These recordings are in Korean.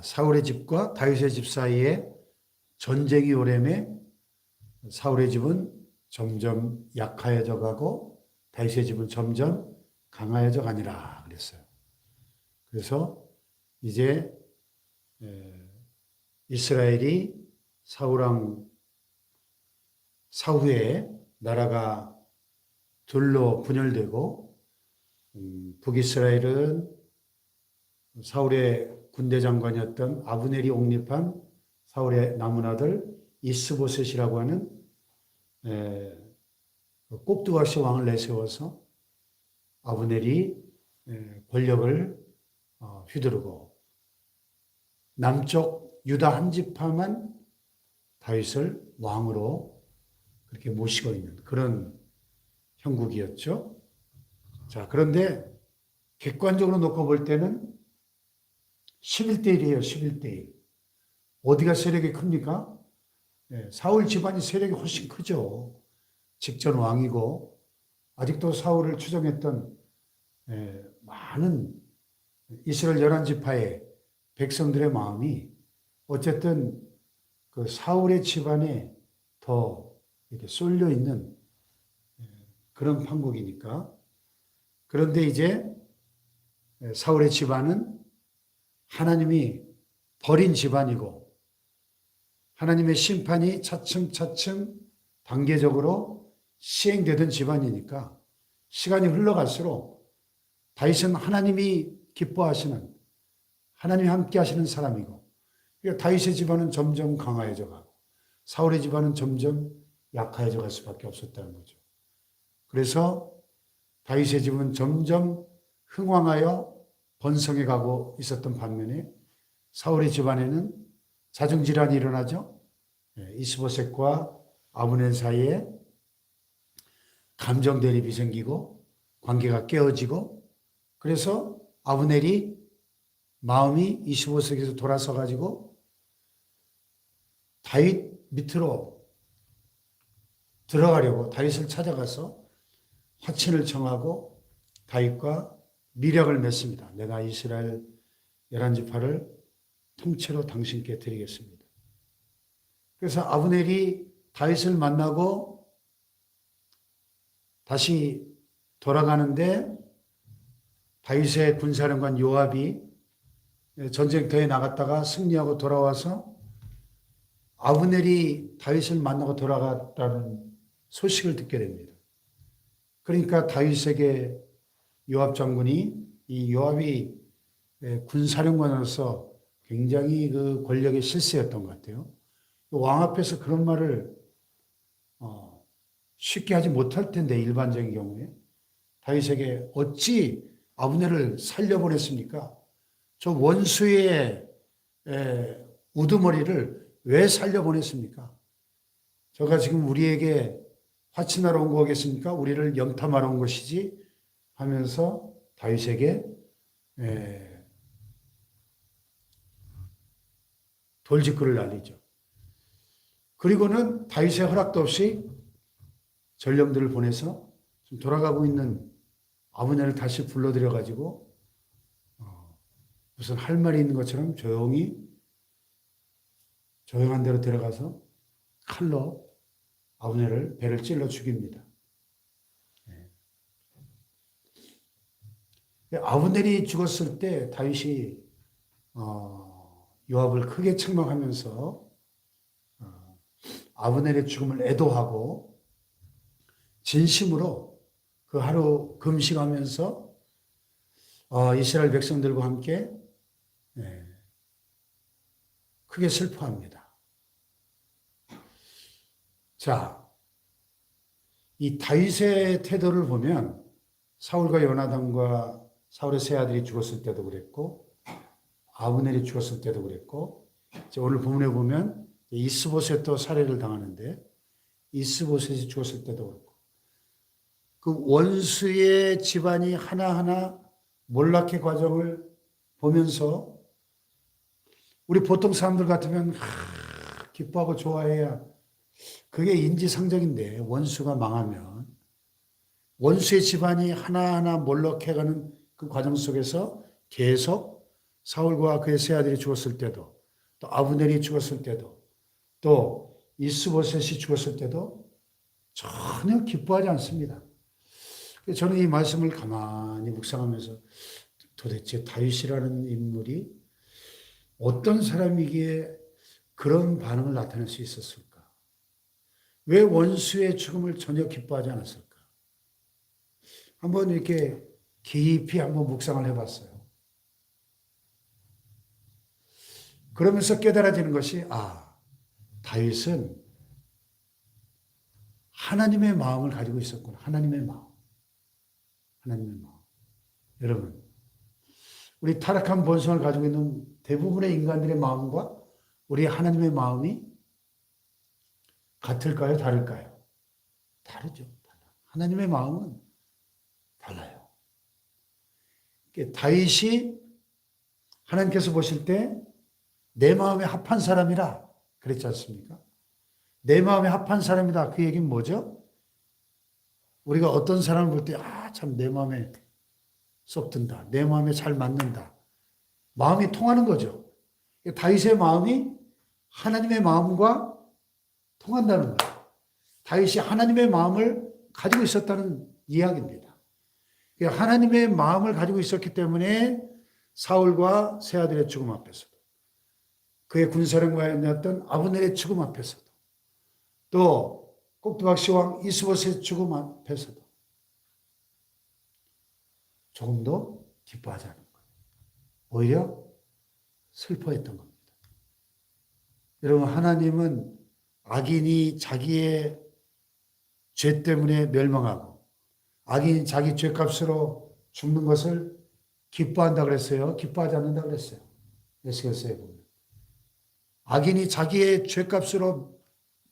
사울의 집과 다윗의 집 사이에 전쟁이 오래매 사울의 집은 점점 약해져 가고 다윗의 집은 점점 강해져 가니라 그랬어요. 그래서 이제 이스라엘이 사울왕 사후에 나라가 둘로 분열되고 북이스라엘은 사울의 군대 장관이었던 아브넬이 옹립한 사울의 남은 아들 이스보셋이라고 하는 꼭두각시 왕을 내세워서 아브넬이 권력을 휘두르고 남쪽 유다 한 지파만 다윗을 왕으로 그렇게 모시고 있는 그런 형국이었죠. 자, 그런데 객관적으로 놓고 볼 때는 11대 1이에요. 11대 1. 어디가 세력이 큽니까? 사울 집안이 세력이 훨씬 크죠. 직전 왕이고 아직도 사울을 추종했던 많은 이스라엘 11지파의 백성들의 마음이 어쨌든 그 사울의 집안에 더 이렇게 쏠려 있는 그런 판국이니까. 그런데 이제 사울의 집안은 하나님이 버린 집안이고 하나님의 심판이 차츰차츰 단계적으로 시행되던 집안이니까 시간이 흘러갈수록 다윗은 하나님이 기뻐하시는 하나님이 함께 하시는 사람이고 그러니까 다윗의 집안은 점점 강화해져 가고 사울의 집안은 점점 약화해져 갈 수밖에 없었다는 거죠. 그래서 다윗의 집은 점점 흥왕하여 번성해 가고 있었던 반면에 사울의 집안에는 자중질환이 일어나죠. 이스보셋과 아브넬 사이에 감정 대립이 생기고 관계가 깨어지고 그래서 아브넬이 마음이 이스보셋에서 돌아서 가지고 다윗 밑으로 들어가려고 다윗을 찾아가서 화친을 청하고 다윗과 미략을 맺습니다. 내가 이스라엘 11지파를 통째로 당신께 드리겠습니다. 그래서 아브넬이 다윗을 만나고 다시 돌아가는데 다윗의 군사령관 요압이 전쟁터에 나갔다가 승리하고 돌아와서 아브넬이 다윗을 만나고 돌아갔다는 소식을 듣게 됩니다. 그러니까 다윗에게 요압 장군이 이 요압이 군사령관으로서 굉장히 그 권력의 실세였던 것 같아요. 왕 앞에서 그런 말을 쉽게 하지 못할 텐데 일반적인 경우에 다윗에게 어찌 아브넬을 살려보냈습니까? 저 원수의 우두머리를 왜 살려보냈습니까? 저가 지금 우리에게 화친하러 온 거겠습니까? 우리를 염탐하러 온 것이지 하면서 다윗에게 돌직구를 날리죠. 그리고는 다윗의 허락도 없이 전령들을 보내서 좀 돌아가고 있는 아브넬을 다시 불러들여 가지고 무슨 할 말이 있는 것처럼 조용한 데로 들어가서 칼로 아브넬을 배를 찔러 죽입니다. 아브넬이 죽었을 때 다윗이 요압을 크게 책망하면서 아브넬의 죽음을 애도하고 진심으로 그 하루 금식하면서 이스라엘 백성들과 함께 크게 슬퍼합니다. 자, 이 다윗의 태도를 보면 사울과 요나단과 사울의 세 아들이 죽었을 때도 그랬고 아브넬이 죽었을 때도 그랬고 오늘 본문에 보면 이스보셋도 살해를 당하는데 이스보셋이 죽었을 때도 그렇고 그 원수의 집안이 하나하나 몰락의 과정을 보면서 우리 보통 사람들 같으면 기뻐하고 좋아해야 그게 인지상정인데 원수가 망하면 원수의 집안이 하나하나 몰락해가는 그 과정 속에서 계속 사울과 그의 세 아들이 죽었을 때도, 또 아브넬이 죽었을 때도, 또 이스보셋이 죽었을 때도 전혀 기뻐하지 않습니다. 저는 이 말씀을 가만히 묵상하면서 도대체 다윗이라는 인물이 어떤 사람이기에 그런 반응을 나타낼 수 있었을까? 왜 원수의 죽음을 전혀 기뻐하지 않았을까? 한번 이렇게 깊이 한번 묵상을 해봤어요. 그러면서 깨달아지는 것이, 다윗은 하나님의 마음을 가지고 있었구나. 하나님의 마음. 하나님의 마음. 여러분, 우리 타락한 본성을 가지고 있는 대부분의 인간들의 마음과 우리 하나님의 마음이 같을까요? 다를까요? 다르죠. 하나님의 마음은 달라요. 다윗이 하나님께서 보실 때 내 마음에 합한 사람이라 그랬지 않습니까? 내 마음에 합한 사람이다. 그 얘기는 뭐죠? 우리가 어떤 사람을 볼 때, 참 내 마음에 쏙 든다. 내 마음에 잘 맞는다. 마음이 통하는 거죠. 다윗의 마음이 하나님의 마음과 통한다는 거예요. 다윗이 하나님의 마음을 가지고 있었다는 이야기입니다. 하나님의 마음을 가지고 있었기 때문에 사울과 세 아들의 죽음 앞에서도, 그의 군사령관이었던 아브넬의 죽음 앞에서도, 또 꼭두각시 왕 이스보셋의 죽음 앞에서도 조금도 기뻐하지 않은 거예요. 오히려 슬퍼했던 겁니다. 여러분, 하나님은 악인이 자기의 죄 때문에 멸망하고 악인이 자기 죄값으로 죽는 것을 기뻐한다 그랬어요? 기뻐하지 않는다 그랬어요? 에스겔서에 보면. 악인이 자기의 죄값으로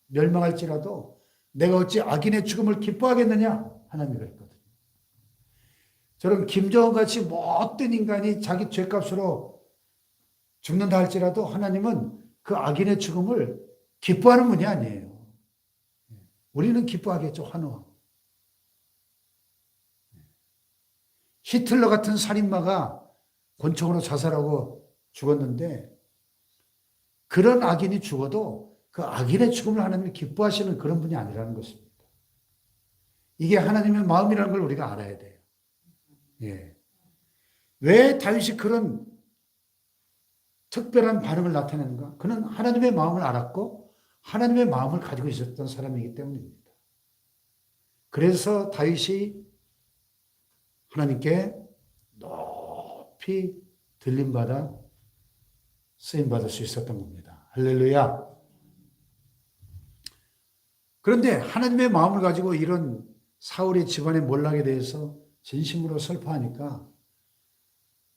멸망할지라도 내가 어찌 악인의 죽음을 기뻐하겠느냐? 하나님이 그랬거든요. 저런 김정은 같이 못된 인간이 자기 죄값으로 죽는다 할지라도 하나님은 그 악인의 죽음을 기뻐하는 분이 아니에요. 우리는 기뻐하겠죠, 환호하고. 히틀러 같은 살인마가 권총으로 자살하고 죽었는데 그런 악인이 죽어도 그 악인의 죽음을 하나님이 기뻐하시는 그런 분이 아니라는 것입니다. 이게 하나님의 마음이라는 걸 우리가 알아야 돼요. 예. 왜 다윗이 그런 특별한 반응을 나타내는가? 그는 하나님의 마음을 알았고 하나님의 마음을 가지고 있었던 사람이기 때문입니다. 그래서 다윗이 하나님께 높이 들림받아 쓰임받을 수 있었던 겁니다. 할렐루야. 그런데 하나님의 마음을 가지고 이런 사울의 집안의 몰락에 대해서 진심으로 슬퍼하니까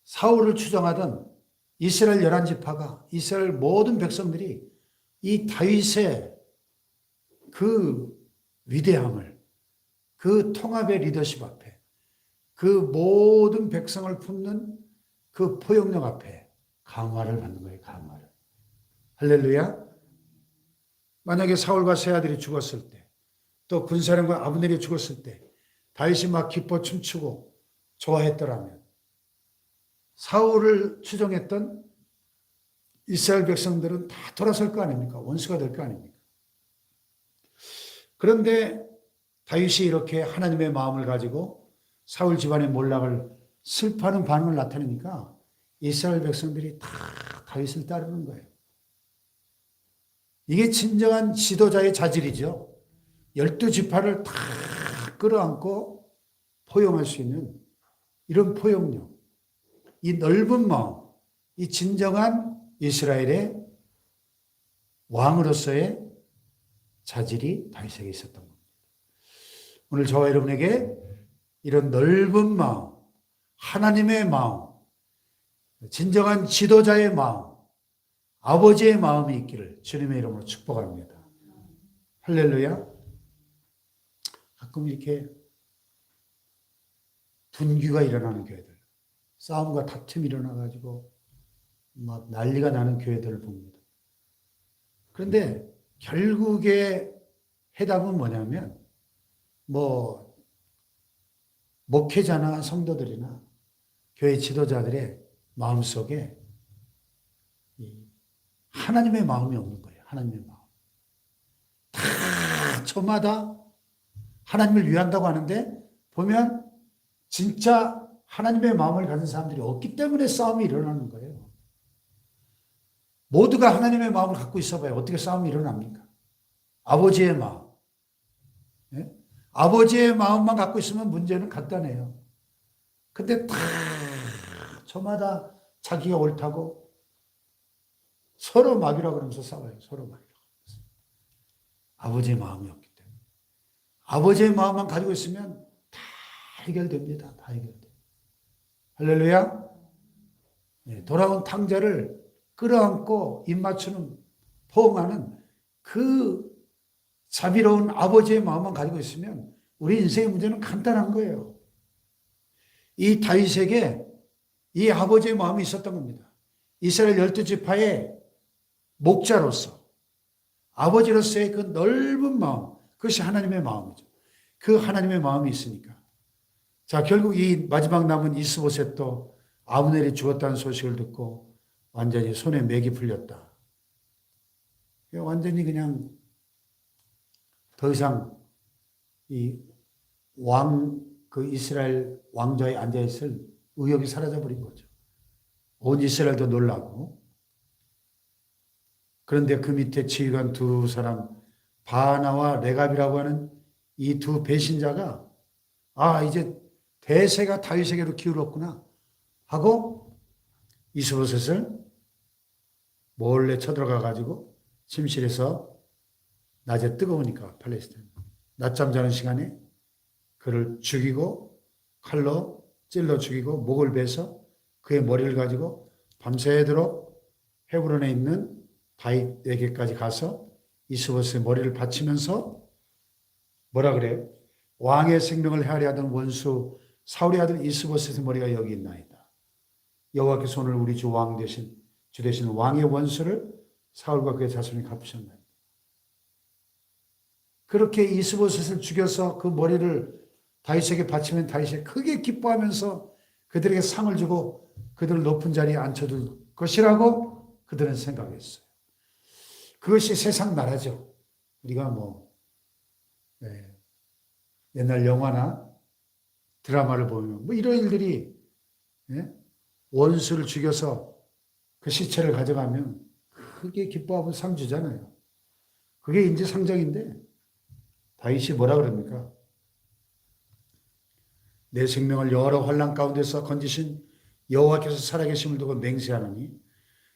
사울을 추종하던 이스라엘 11지파가, 이스라엘 모든 백성들이 이 다윗의 그 위대함을, 그 통합의 리더십 앞에, 그 모든 백성을 품는 그 포용력 앞에 감화를 받는 거예요. 감화를. 할렐루야. 만약에 사울과 세 아들이 죽었을 때, 또 군사령관 아브넬이 죽었을 때 다윗이 막 기뻐 춤추고 좋아했더라면 사울을 추종했던 이스라엘 백성들은 다 돌아설 거 아닙니까? 원수가 될 거 아닙니까? 그런데 다윗이 이렇게 하나님의 마음을 가지고 사울 집안의 몰락을 슬퍼하는 반응을 나타내니까 이스라엘 백성들이 다 다윗을 따르는 거예요. 이게 진정한 지도자의 자질이죠. 12지파를 다 끌어안고 포용할 수 있는 이런 포용력, 이 넓은 마음, 이 진정한 이스라엘의 왕으로서의 자질이 다윗에게 있었던 겁니다. 오늘 저와 여러분에게 이런 넓은 마음, 하나님의 마음, 진정한 지도자의 마음, 아버지의 마음이 있기를 주님의 이름으로 축복합니다. 할렐루야. 가끔 이렇게 분규가 일어나는 교회들, 싸움과 다툼이 일어나가지고 막 난리가 나는 교회들을 봅니다. 그런데 결국에 해답은 뭐냐면 목회자나 성도들이나 교회 지도자들의 마음속에 이 하나님의 마음이 없는 거예요. 하나님의 마음. 다 저마다 하나님을 위한다고 하는데 보면 진짜 하나님의 마음을 가진 사람들이 없기 때문에 싸움이 일어나는 거예요. 모두가 하나님의 마음을 갖고 있어봐야 어떻게 싸움이 일어납니까? 아버지의 마음. 예? 아버지의 마음만 갖고 있으면 문제는 간단해요. 근데 다 저마다 자기가 옳다고 서로 막이라 그러면서 싸워요. 서로 막이라 그러면서. 아버지의 마음이 없기 때문에. 아버지의 마음만 가지고 있으면 다 해결됩니다. 다 해결돼요. 할렐루야. 네, 돌아온 탕자를 끌어안고 입 맞추는 포옹하는 그 자비로운 아버지의 마음만 가지고 있으면 우리 인생의 문제는 간단한 거예요. 이 다윗에게 이 아버지의 마음이 있었던 겁니다. 이스라엘 12지파의 목자로서 아버지로서의 그 넓은 마음, 그것이 하나님의 마음이죠. 그 하나님의 마음이 있으니까. 자, 결국 이 마지막 남은 이스보셋도 아브넬이 죽었다는 소식을 듣고 완전히 손에 맥이 풀렸다. 완전히 그냥 더 이상 이 그 이스라엘 왕좌에 앉아있을 의욕이 사라져버린 거죠. 온 이스라엘도 놀라고. 그런데 그 밑에 지휘관 두 사람, 바나와 레갑이라고 하는 이 두 배신자가 이제 대세가 다윗에게로 기울었구나 하고 이스보셋을 몰래 쳐들어가 가지고 침실에서 낮에 뜨거우니까 팔레스타인 낮잠 자는 시간에 그를 죽이고 칼로 찔러 죽이고 목을 베서 그의 머리를 가지고 밤새도록 헤브론에 있는 다윗에게까지 가서 이스보셋의 머리를 받치면서 뭐라 그래요? 왕의 생명을 헤아려 하던 원수 사울의 아들 이스보셋의 머리가 여기 있나이다. 여호와께서 오늘 우리 주 왕 되신 주 되신 왕의 원수를 사울과 그의 자손이 갚으셨나이다. 그렇게 이스보셋을 죽여서 그 머리를 다윗에게 바치면 다윗이 크게 기뻐하면서 그들에게 상을 주고 그들을 높은 자리에 앉혀둘 것이라고 그들은 생각했어요. 그것이 세상 나라죠. 우리가 옛날 영화나 드라마를 보면 이런 일들이 원수를 죽여서 그 시체를 가져가면 크게 기뻐하고 상 주잖아요. 그게 인지상정인데 다윗이 뭐라 그럽니까? 내 생명을 여러 환난 가운데서 건지신 여호와께서 살아계심을 두고 맹세하노니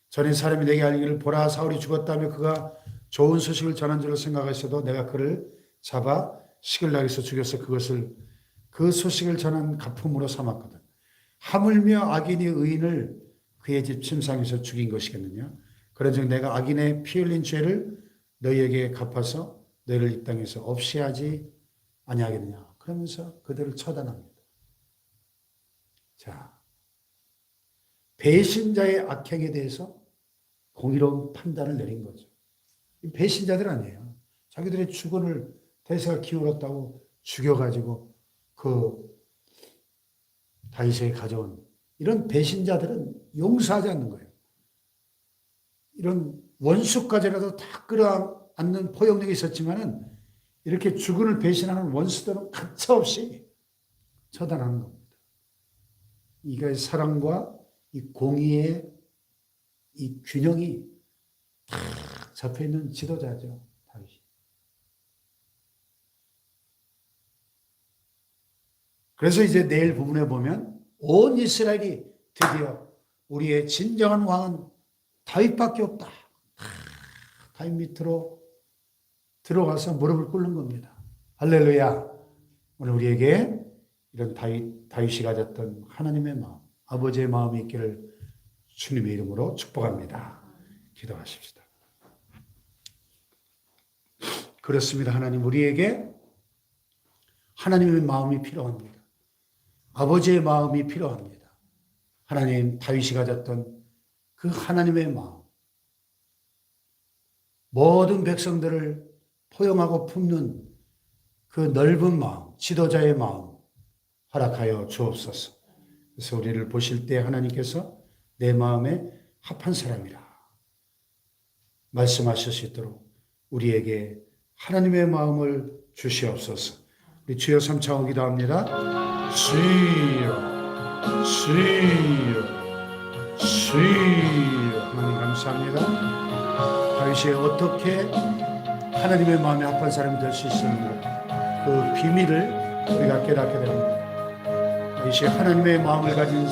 전에 사람이 내게 알기를 보라 사울이 죽었다며 그가 좋은 소식을 전한 줄로 생각하셔도 내가 그를 잡아 시글락에서 죽여서 그 소식을 전한 가품으로 삼았거든. 하물며 악인이 의인을 그의 집 침상에서 죽인 것이겠느냐? 그런즉 내가 악인의 피 흘린 죄를 너희에게 갚아서 너희를 이 땅에서 없이 하지 아니하겠느냐? 그러면서 그들을 처단합니다. 자, 배신자의 악행에 대해서 공의로운 판단을 내린 거죠. 배신자들 아니에요. 자기들의 주권을 대세가 기울었다고 죽여가지고 그 다윗에게 가져온 이런 배신자들은 용서하지 않는 거예요. 이런 원수까지라도 다 끌어안는 포용력이 있었지만은 이렇게 주권을 배신하는 원수들은 가차없이 처단하는 겁니다. 이게 사랑과 이 공의의 이 균형이 다 잡혀있는 지도자죠. 다윗이. 그래서 이제 내일 부분에 보면 온 이스라엘이 드디어 우리의 진정한 왕은 다윗밖에 없다. 다윗 밑으로 들어가서 무릎을 꿇는 겁니다. 할렐루야. 오늘 우리에게 이런 다윗이 가졌던 하나님의 마음, 아버지의 마음이 있기를 주님의 이름으로 축복합니다. 기도하십시다. 그렇습니다. 하나님, 우리에게 하나님의 마음이 필요합니다. 아버지의 마음이 필요합니다. 하나님, 다윗이 가졌던 그 하나님의 마음, 모든 백성들을 포용하고 품는 그 넓은 마음, 지도자의 마음 허락하여 주옵소서. 그래서 우리를 보실 때 하나님께서 내 마음에 합한 사람이라 말씀하실 수 있도록 우리에게 하나님의 마음을 주시옵소서. 우리 주여 삼창을 기도합니다. 주여, 주여, 주여. 하나님 감사합니다. 다윗이 어떻게 하나님의 마음에 합한 사람이 될 수 있었는가, 그 비밀을 우리가 깨닫게 됩니다. 다윗이 하나님의 마음을 가진